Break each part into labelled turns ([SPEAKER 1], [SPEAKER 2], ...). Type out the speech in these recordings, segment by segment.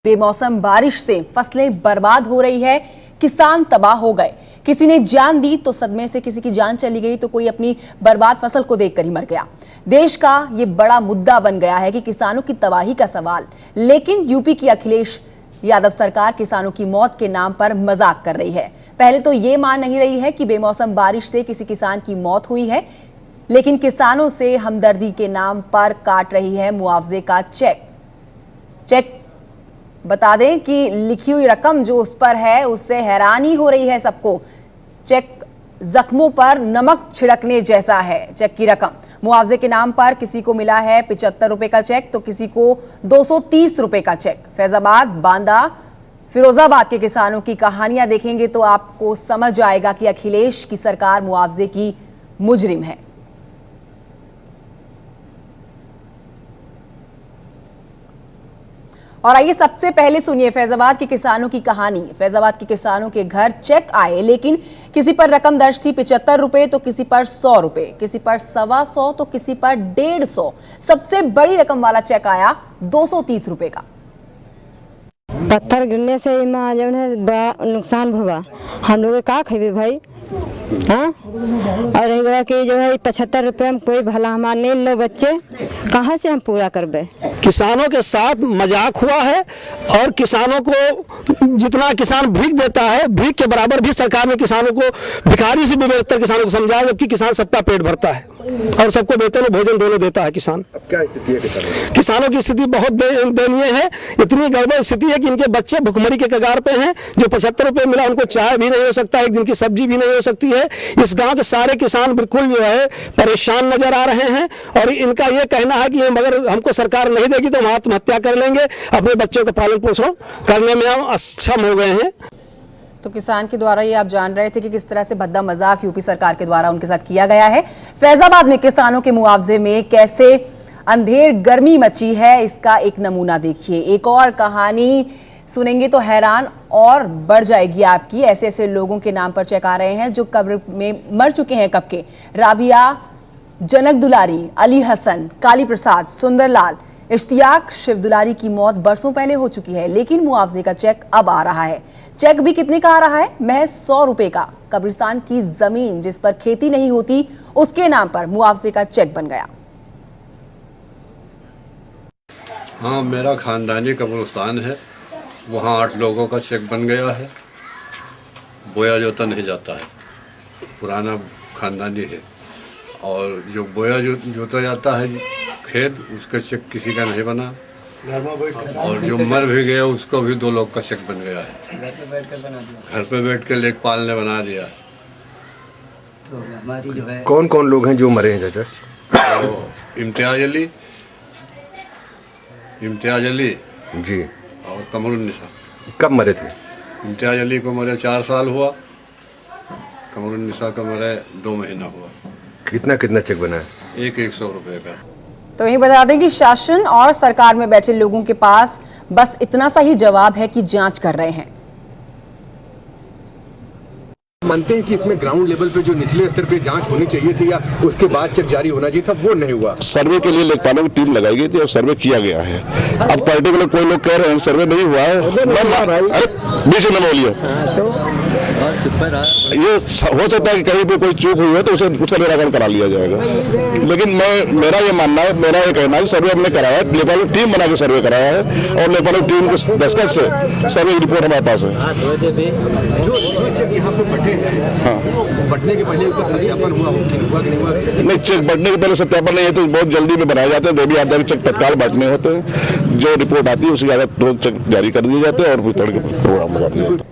[SPEAKER 1] बेमौसम बारिश से फसलें बर्बाद हो रही है, किसान तबाह हो गए। किसी ने जान दी तो सदमे से किसी की जान चली गई तो कोई अपनी बर्बाद फसल को देखकर ही मर गया। देश का ये बड़ा मुद्दा बन गया है कि किसानों की तबाही का सवाल। लेकिन यूपी की अखिलेश यादव सरकार किसानों की मौत के नाम पर मजाक कर रही है। पहले तो ये मान नहीं रही है कि बेमौसम बारिश से किसी किसान की मौत हुई है, लेकिन किसानों से हमदर्दी के नाम पर काट रही है मुआवजे का चेक। बता दें कि लिखी हुई रकम जो उस पर है उससे हैरानी हो रही है सबको। चेक जख्मों पर नमक छिड़कने जैसा है। चेक की रकम मुआवजे के नाम पर किसी को मिला है 75 रुपए का चेक तो किसी को 230 रुपए का चेक। फैजाबाद, बांदा, फिरोजाबाद के किसानों की कहानियां देखेंगे तो आपको समझ आएगा कि अखिलेश की सरकार मुआवजे की मुजरिम है। और आइए सबसे पहले सुनिए फैजाबाद के किसानों की कहानी। फैजाबाद के किसानों के घर चेक आए, लेकिन किसी पर रकम दर्ज थी 75 रुपए तो किसी पर 100 रुपए, किसी पर 125 तो किसी पर 150। सबसे बड़ी रकम वाला चेक आया 230 रुपए का।
[SPEAKER 2] पत्थर गिरने से जो है बड़ा नुकसान हुआ। हम लोग का खेबे भाई, हाँ। और रही कि जो है 75 रुपये में कोई भला हमारा नहीं लो बच्चे कहाँ से हम पूरा करबे।
[SPEAKER 3] किसानों के साथ मजाक हुआ है और किसानों को जितना किसान भीख देता है, भीख के बराबर भी सरकार ने किसानों को भिखारी से भी बेहतर किसानों को समझा, जबकि किसान सबका पेट भरता है और सबको वेतन और भोजन दोनों देता है किसान।
[SPEAKER 4] अब क्या स्थिति है
[SPEAKER 3] किसानों की स्थिति बहुत दयनीय है। इतनी गड़बड़ स्थिति है कि इनके बच्चे भुखमरी के कगार पे हैं। जो 75 रुपए मिला उनको चाय भी नहीं हो सकता, एक दिन की सब्जी भी नहीं हो सकती है। इस गांव के सारे किसान बिल्कुल जो है परेशान नजर आ रहे हैं और इनका यह कहना है कि अगर हमको सरकार नहीं देगी तो हम आत्महत्या कर लेंगे। अपने बच्चों का पालन पोषण करने में हम अक्षम हो गए हैं।
[SPEAKER 1] तो किसान के द्वारा ये आप जान रहे थे कि किस तरह से भद्दा मजाक यूपी सरकार के द्वारा उनके साथ किया गया है। फैजाबाद में किसानों के मुआवजे में कैसे अंधेर गर्मी मची है, इसका एक नमूना देखिए। एक और कहानी सुनेंगे तो हैरान और बढ़ जाएगी आपकी। ऐसे ऐसे लोगों के नाम पर चेक आ रहे हैं जो कब्र में मर चुके हैं कब के। राबिया, जनक दुलारी, अली हसन, काली प्रसाद, सुंदरलाल, इश्तियाक, शिव दुलारी की मौत बरसों पहले हो चुकी है, लेकिन मुआवजे का चेक अब आ रहा है। चेक भी कितने का आ रहा है? महज 100 रुपए का। कब्रिस्तान की जमीन जिस पर खेती नहीं होती उसके नाम पर मुआवजे का चेक बन गया।
[SPEAKER 5] हाँ, मेरा खानदानी कब्रिस्तान है, वहाँ 8 लोगों का चेक बन गया है। बोया जोता नहीं जाता है, पुराना खानदानी है। और जो बोया जोता जाता है खेत, उसका चेक किसी का नहीं बना। और जो मर भी गया उसको भी 2 लोग का चेक बन गया है। घर पे बैठ के लेखपाल ने बना दिया।
[SPEAKER 4] तो हमारी जो है कौन कौन लोग हैं जो मरे हैं चाचा?
[SPEAKER 5] तो इम्तियाज अली
[SPEAKER 4] जी
[SPEAKER 5] और कमरुन्निसा।
[SPEAKER 4] कब मरे थे?
[SPEAKER 5] इम्तियाज अली को मरे 4 साल हुआ, कमरुन्निसा को मरे 2 महीना हुआ।
[SPEAKER 4] कितना कितना चेक बना है?
[SPEAKER 5] एक 100 रुपए का।
[SPEAKER 1] तो यही बता दें कि शासन और सरकार में बैठे लोगों के पास बस इतना सा ही जवाब है कि जांच कर रहे हैं।
[SPEAKER 6] मानते हैं कि इसमें ग्राउंड लेवल पे जो निचले स्तर पे जांच होनी चाहिए थी या उसके बाद चेक जारी होना चाहिए था, वो नहीं हुआ।
[SPEAKER 7] सर्वे के लिए लेखपालों की टीम लगाई गई थी और सर्वे किया गया है। अब पर्टिकुलर कोई लोग कह रहे हैं सर्वे नहीं हुआ है, बीच में बोलिए। ये हो सकता है कि कहीं पे कोई चूक हुई है तो उसका निराकरण करा लिया जाएगा, लेकिन मेरा ये मानना है, मेरा ये कहना है सर्वे हमने कराया है, लेखपालों की टीम बना के सर्वे कराया है और लेखपालों की टीम के दस्तखत से सर्वे की रिपोर्ट हमारे पास है।
[SPEAKER 6] जो चेक यहाँ पे बटे हैं, हाँ, बटने के पहले उसका सत्यापन हुआ कि नहीं हुआ?
[SPEAKER 7] नहीं, चेक बटने के पहले सत्यापन नहीं है तो बहुत जल्दी में बनाए जाते हैं। देवी आपदा चेक तत्काल बांटने होते हैं, जो रिपोर्ट आती है उसके आधार चेक जारी कर दिए जाते हैं और फिर प्रोग्राम लगा दिया जाता है।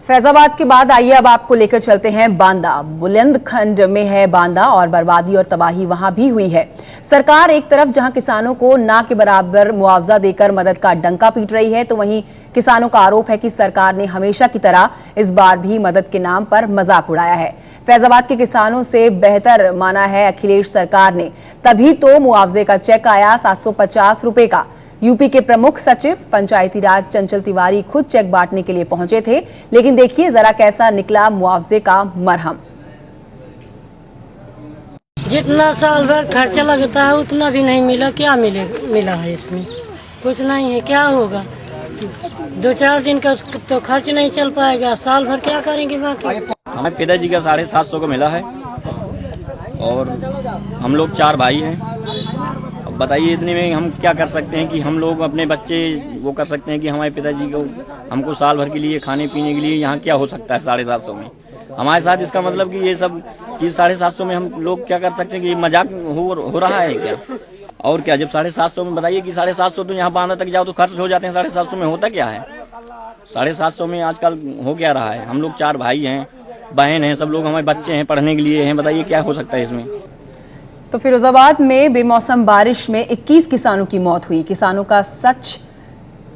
[SPEAKER 1] फैजाबाद के बाद आइए अब आपको लेकर चलते हैं बांदा। बुलंदखंड में है बांदा और बर्बादी और तबाही वहां भी हुई है। सरकार एक तरफ जहां किसानों को ना के बराबर मुआवजा देकर मदद का डंका पीट रही है, तो वहीं किसानों का आरोप है कि सरकार ने हमेशा की तरह इस बार भी मदद के नाम पर मजाक उड़ाया है। फैजाबाद के किसानों से बेहतर माना है अखिलेश सरकार ने, तभी तो मुआवजे का चेक आया 750 रुपए का। यूपी के प्रमुख सचिव पंचायती राज चंचल तिवारी खुद चेक बांटने के लिए पहुंचे थे, लेकिन देखिए जरा कैसा निकला मुआवजे का मरहम।
[SPEAKER 8] जितना साल भर खर्चा लगता है उतना भी नहीं मिला। क्या मिला है इसमें? कुछ नहीं है, क्या होगा? 2-4 दिन का तो खर्च नहीं चल पाएगा, साल भर क्या करेंगे बाकी।
[SPEAKER 9] हमें पिताजी का 750 को मिला है और हम लोग 4 भाई हैं। अब बताइए इतने में हम क्या कर सकते हैं कि हम लोग अपने बच्चे वो कर सकते हैं कि हमारे पिताजी को हमको साल भर के लिए खाने पीने के लिए यहाँ क्या हो सकता है 750 में हमारे साथ। इसका मतलब कि ये सब चीज़ 750 में हम लोग क्या कर सकते हैं कि मजाक हो रहा है क्या? और क्या, जब 750 में बताइए कि 750 तो यहाँ बांधा तक जाओ तो खर्च हो जाते हैं, 750 में होता क्या है? 750 में आजकल हो क्या रहा है? हम लोग 4 भाई हैं, बहन हैं, सब लोग हमारे बच्चे हैं, पढ़ने के लिए हैं। बताइए क्या हो सकता है इसमें?
[SPEAKER 1] तो फिरोजाबाद में बेमौसम बारिश में 21 किसानों की मौत हुई। किसानों का सच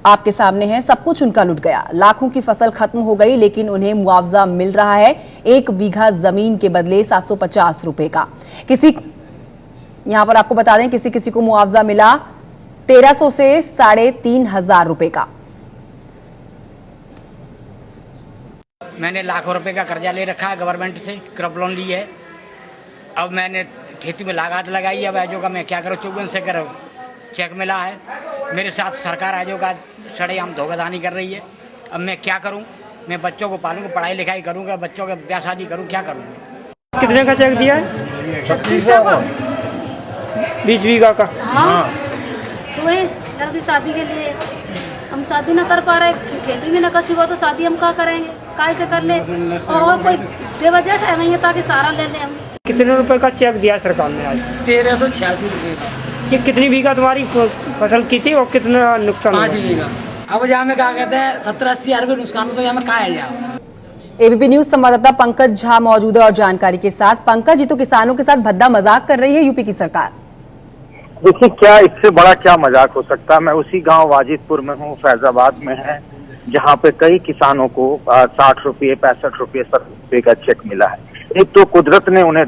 [SPEAKER 1] आपके सामने है, सब कुछ उनका लुट गया। लाखों की फसल खत्म हो गई, लेकिन उन्हें मुआवजा मिल रहा है 1 बीघा जमीन के बदले 750 रुपए का। यहां पर आपको बता दें किसी को मुआवजा मिला 1300 से 3500 रुपए का।
[SPEAKER 10] मैंने लाखों रुपए का कर्जा ले रखा है गवर्नमेंट से, क्रॉप लोन ली है। अब मैंने खेती में लागत लगाई है। अब आजो का मैं क्या करूँ, 54 से करो चेक मिला है। मेरे साथ सरकार आजो का सरेआम धोखाधड़ी कर रही है। अब मैं क्या करूँ? मैं बच्चों को पालूंगा, पढ़ाई लिखाई करूँगा, बच्चों का ब्याह शादी करूँ, क्या करूँगा?
[SPEAKER 11] कितने का चेक दिया है? 3600 का, 20 बीघा का।
[SPEAKER 12] हाँ, तो वही लड़की शादी के लिए हम शादी ना कर पा रहे, खेती में ना कुछ हुआ तो शादी हम क्या करेंगे, कैसे कर ले? और कोई दे बजट है नहीं है ताकि सारा ले ले हम।
[SPEAKER 11] कितने रुपए का चेक दिया सरकार ने आज?
[SPEAKER 10] 1386 रुपये।
[SPEAKER 11] ये कितनी बीघा तुम्हारी फसल की थी और कितना नुकसान?
[SPEAKER 10] 5 बीघा। अब जहाँ में क्या कहते हैं 70-80 हजार नुकसान तो यहाँ में कहा है जाओ।
[SPEAKER 1] एबीपी न्यूज संवाददाता पंकज झा मौजूद है और जानकारी के साथ। पंकज जी, तो किसानों के साथ भद्दा मजाक कर रही है यूपी की सरकार।
[SPEAKER 13] देखिए, क्या इससे बड़ा क्या मजाक हो सकता है। मैं उसी गांव वाजिदपुर में हूँ, फैजाबाद में है, जहाँ पे कई किसानों को 60 रुपये, 65 रुपये, 70 रुपये का चेक मिला है। एक तो कुदरत ने उन्हें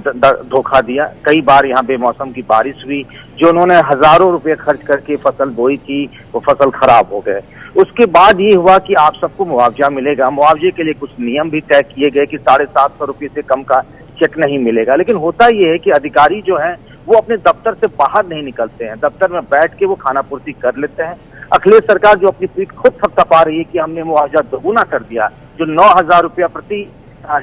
[SPEAKER 13] धोखा दिया। कई बार यहाँ बेमौसम की बारिश हुई, जो उन्होंने हजारों रुपए खर्च करके फसल बोई थी, वो फसल खराब हो गए। उसके बाद ये हुआ कि आप सबको मुआवजा मिलेगा। मुआवजे के लिए कुछ नियम भी तय किए गए कि 750 रुपये से कम का चेक नहीं मिलेगा। लेकिन होता ये है कि अधिकारी जो है वो अपने दफ्तर से बाहर नहीं निकलते हैं, दफ्तर में बैठ के वो खाना पूर्ति कर लेते हैं। अखिलेश सरकार जो अपनी पीठ खुद थपथपा रही है कि हमने मुआवजा दोगुना कर दिया, जो 9000 रुपया प्रति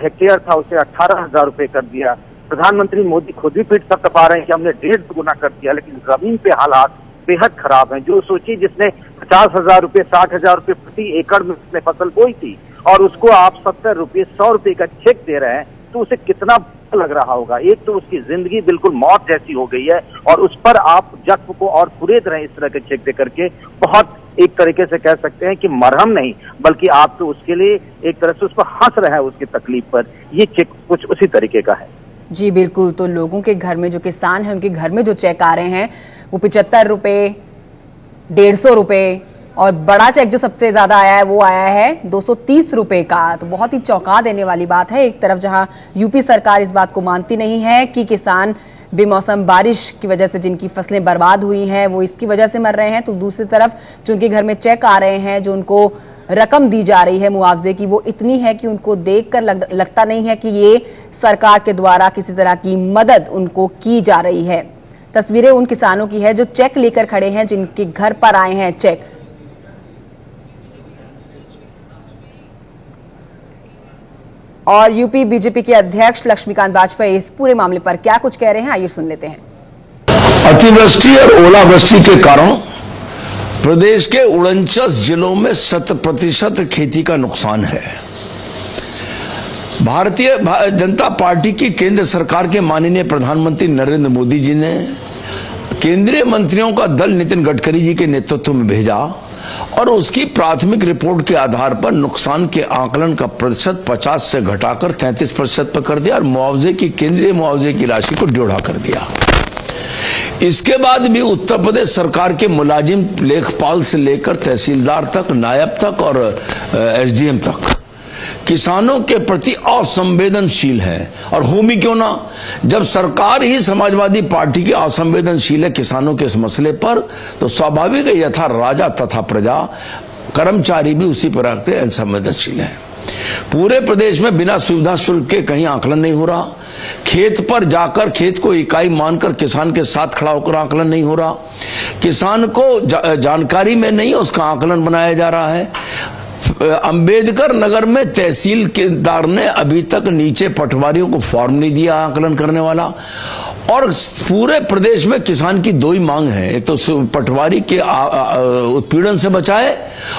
[SPEAKER 13] हेक्टेयर था उसे 18000 रुपये कर दिया। प्रधानमंत्री मोदी खुद भी पीठ थपथपा रहे हैं कि हमने 1.5 गुना कर दिया। लेकिन जमीन पे हालात बेहद खराब हैं। जो सोचिए, जिसने 50,000 रुपये, 60,000 रुपये प्रति एकड़ में उसने फसल बोई थी और उसको आप 70 रुपये, 100 रुपये का चेक दे रहे हैं, तो उसे कितना लग रहा होगा। एक तो उसकी जिंदगी बिल्कुल मौत जैसी हो गई है और उस पर आप जख्म को और कुरेद रहे हैं इस तरह के चेक दे करके। बहुत एक तरीके से कह सकते हैं कि मरहम नहीं, बल्कि आप तो उसके लिए एक तरह से उस पर हंस रहे हैं, उसकी तकलीफ पर। ये चेक कुछ उसी तरीके का है।
[SPEAKER 1] जी बिल्कुल। तो लोगों के घर में, जो किसान हैं उनके घर में जो चेक आ रहे हैं वो 75 रुपये, 150 रुपये, और बड़ा चेक जो सबसे ज्यादा आया है वो आया है 230 रुपए का। तो बहुत ही चौंका देने वाली बात है। एक तरफ जहां यूपी सरकार इस बात को मानती नहीं है कि किसान बेमौसम बारिश की वजह से जिनकी फसलें बर्बाद हुई हैं वो इसकी वजह से मर रहे हैं, तो दूसरी तरफ जो उनके घर में चेक आ रहे हैं, जो उनको रकम दी जा रही है मुआवजे की, वो इतनी है कि उनको देखकर लगता नहीं है कि ये सरकार के द्वारा किसी तरह की मदद उनको की जा रही है। तस्वीरें उन किसानों की है जो चेक लेकर खड़े हैं, जिनके घर पर आए हैं चेक। और यूपी बीजेपी के अध्यक्ष लक्ष्मीकांत वाजपेयी इस पूरे मामले पर क्या कुछ कह रहे हैं, आइए सुन लेते हैं।
[SPEAKER 14] अतिवृष्टि और ओलावृष्टि के कारण प्रदेश के 49 जिलों में 100% खेती का नुकसान है। भारतीय जनता पार्टी की केंद्र सरकार के माननीय प्रधानमंत्री नरेंद्र मोदी जी ने केंद्रीय मंत्रियों का दल नितिन गडकरी जी के नेतृत्व में भेजा और उसकी प्राथमिक रिपोर्ट के आधार पर नुकसान के आकलन का प्रतिशत 50 से घटाकर 33% पर कर दिया और मुआवजे की, केंद्रीय मुआवजे की राशि को 1.5 कर दिया। इसके बाद भी उत्तर प्रदेश सरकार के मुलाजिम, लेखपाल से लेकर तहसीलदार तक, नायब तक और एसडीएम तक किसानों के प्रति असंवेदनशील है। और होमी क्यों ना, जब सरकार ही समाजवादी पार्टी की असंवेदनशील है किसानों के इस मसले पर, तो स्वाभाविक है यथा राजा तथा प्रजा, कर्मचारी भी उसी प्रकार के असंवेदनशील है। पूरे प्रदेश में बिना सुविधा शुल्क के कहीं आकलन नहीं हो रहा। खेत पर जाकर खेत को इकाई मानकर किसान के साथ खड़ा होकर आकलन नहीं हो रहा। किसान को जानकारी में नहीं उसका आकलन बनाया जा रहा है। अंबेडकर नगर में तहसीलदार ने अभी तक नीचे पटवारियों को फॉर्म नहीं दिया आकलन करने वाला। और पूरे प्रदेश में किसान की दो ही मांग है, एक तो पटवारी के उत्पीड़न से बचाए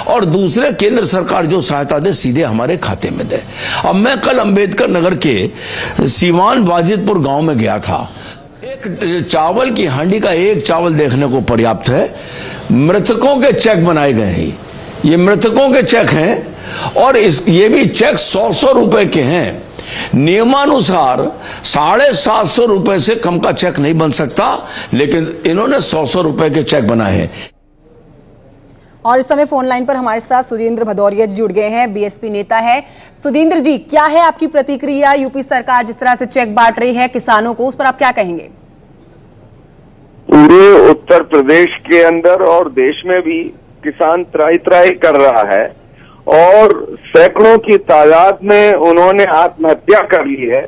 [SPEAKER 14] और दूसरे केंद्र सरकार जो सहायता दे सीधे हमारे खाते में दे। अब मैं कल अंबेडकर नगर के सीवान वाजिदपुर गांव में गया था। एक चावल की हांडी का एक चावल देखने को पर्याप्त है। मृतकों के चेक बनाए गए हैं, ये मृतकों के चेक हैं और ये भी चेक 100 रुपए के हैं। नियमानुसार 750 रुपए से कम का चेक नहीं बन सकता, लेकिन इन्होंने 100 रुपए के चेक बनाए हैं।
[SPEAKER 1] और इस समय फोन लाइन पर हमारे साथ सुधींद्र भदौरिया जी जुड़ गए हैं, बीएसपी नेता है। सुधींद्र जी, क्या है आपकी प्रतिक्रिया? यूपी सरकार जिस तरह से चेक बांट रही है किसानों को, उस पर आप क्या कहेंगे?
[SPEAKER 15] पूरे उत्तर प्रदेश के अंदर और देश में भी किसान त्राही कर रहा है और सैकड़ों की तादाद में उन्होंने आत्महत्या कर ली है।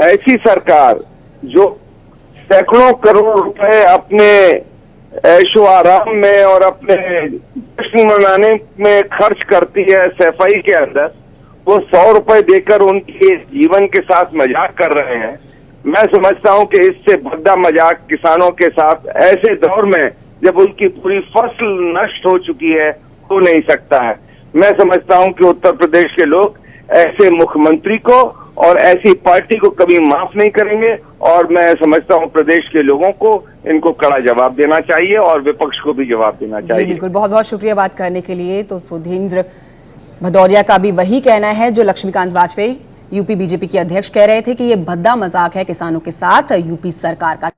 [SPEAKER 15] ऐसी सरकार जो सैकड़ों करोड़ रुपए अपने ऐशो आराम में और अपने जश्न मनाने में खर्च करती है सफाई के अंदर, वो 100 रुपए देकर उनके जीवन के साथ मजाक कर रहे हैं। मैं समझता हूं कि इससे भद्दा मजाक किसानों के साथ ऐसे दौर में जब उनकी पूरी फसल नष्ट हो चुकी है हो नहीं सकता है। मैं समझता हूं कि उत्तर प्रदेश के लोग ऐसे मुख्यमंत्री को और ऐसी पार्टी को कभी माफ नहीं करेंगे और मैं समझता हूं प्रदेश के लोगों को इनको कड़ा जवाब देना चाहिए और विपक्ष को भी जवाब देना चाहिए।
[SPEAKER 1] बिल्कुल, बहुत बहुत शुक्रिया बात करने के लिए। तो सुधींद्र भदौरिया का भी वही कहना है जो लक्ष्मीकांत वाजपेयी यूपी बीजेपी के अध्यक्ष कह रहे थे कि ये भद्दा मजाक है किसानों के साथ यूपी सरकार का।